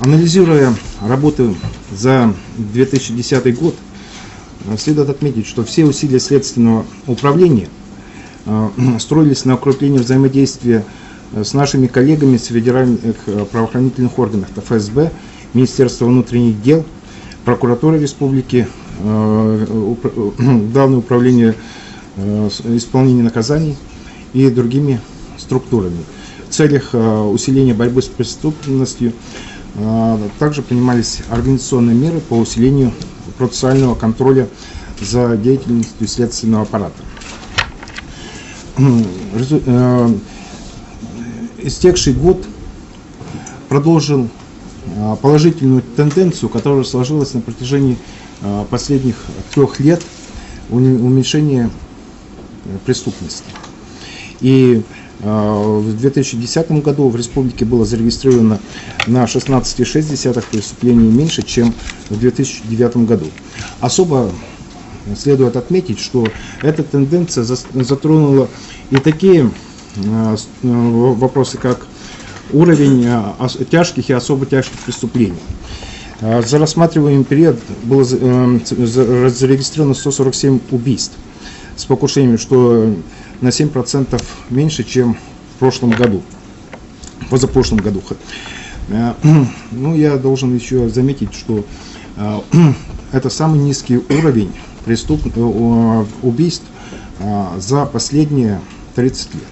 Анализируя работы за 2010 год, следует отметить, что все усилия следственного управления строились на укреплении взаимодействия с нашими коллегами с федеральных правоохранительных органов ФСБ, Министерства внутренних дел, прокуратуры республики, Главное управление исполнения наказаний и другими структурами. В целях усиления борьбы с преступностью также принимались организационные меры по усилению процессуального контроля за деятельностью следственного аппарата. Истекший год продолжил положительную тенденцию, которая сложилась на протяжении последних 3 лет уменьшения преступности. И в 2010 году в республике было зарегистрировано на 16,6 преступлений меньше, чем в 2009 году. Особо следует отметить, что эта тенденция затронула и такие вопросы, как уровень тяжких и особо тяжких преступлений. За рассматриваемый период было зарегистрировано 147 убийств с покушением, что на 7% меньше, чем в прошлом году, позапрошлом году. Ну, я должен еще заметить, что это самый низкий уровень убийств за последние 30 лет.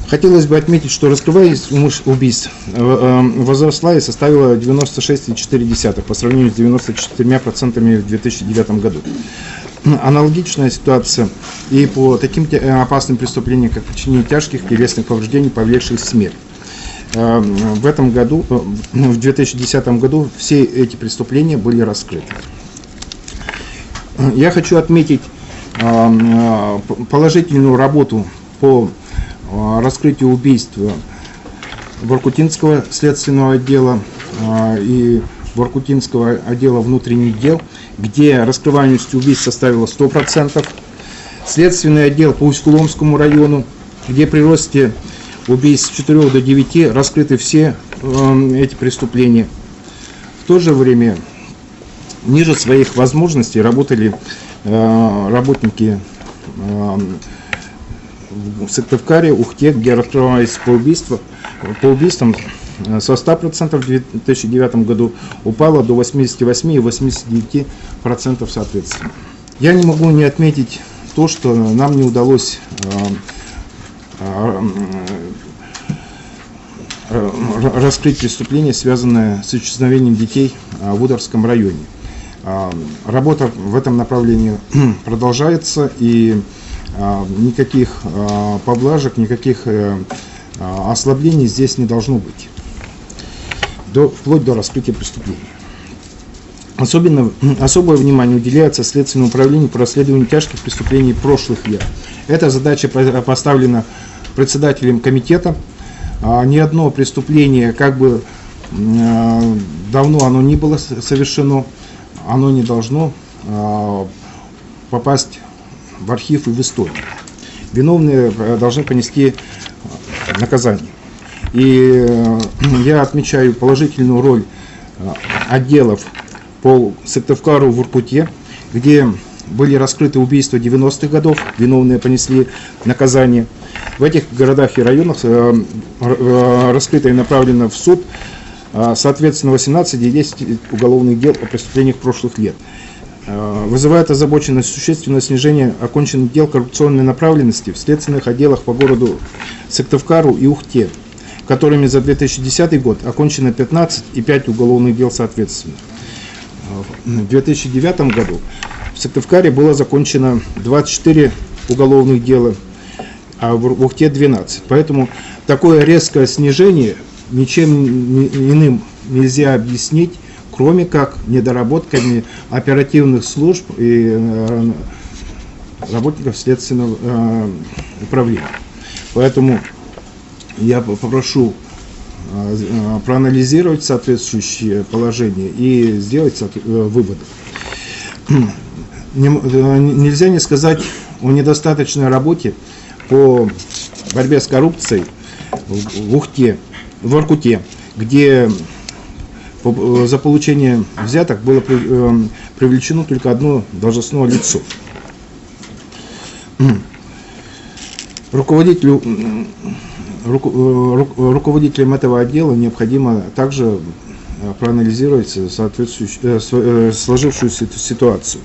Хотелось бы отметить, что раскрываемость убийств возросла и составила 96,4% по сравнению с 94% в 2009 году. Аналогичная ситуация и по таким опасным преступлениям, как причинение тяжких телесных повреждений, повлекших смерть. В этом году, в 2010 году, все эти преступления были раскрыты. Я хочу отметить положительную работу по раскрытию убийств Воркутинского следственного отдела и Воркутинского отдела внутренних дел, где раскрываемость убийств составила 100%. Следственный отдел по Усть-Куломскому району, где при росте убийств с 4 до 9 раскрыты все эти преступления. В то же время ниже своих возможностей работали работники в Сыктывкаре, Ухте, где раскрывались по убийствам со 100% в 2009 году упало до 88% и 89% соответственно. Я не могу не отметить то, что нам не удалось раскрыть преступление, связанное с исчезновением детей в Ударском районе. Работа в этом направлении продолжается, и никаких поблажек, никаких ослаблений здесь не должно быть, вплоть до раскрытия преступления. Особое внимание уделяется Следственному управлению по расследованию тяжких преступлений прошлых лет. Эта задача поставлена председателем комитета. Ни одно преступление, как бы давно оно ни было совершено, оно не должно попасть в архив и в историю. Виновные должны понести наказание. И я отмечаю положительную роль отделов по Сыктывкару, Воркуте, где были раскрыты убийства 90-х годов, виновные понесли наказание. В этих городах и районах раскрыто и направлено в суд соответственно 18 и 10 уголовных дел о преступлениях прошлых лет. Вызывает озабоченность существенное снижение оконченных дел коррупционной направленности в следственных отделах по городу Сыктывкару и Ухте, которыми за 2010 год окончено 15 и 5 уголовных дел соответственно. В 2009 году в Сыктывкаре было закончено 24 уголовных дела, а в Ухте 12. Поэтому такое резкое снижение ничем иным нельзя объяснить, кроме как недоработками оперативных служб и работников следственного управления. Поэтому я попрошу проанализировать соответствующее положение и сделать выводы. Нельзя не сказать о недостаточной работе по борьбе с коррупцией в Воркуте, где за получение взяток было привлечено только одно должностное лицо. Руководителям этого отдела необходимо также проанализировать сложившуюся ситуацию.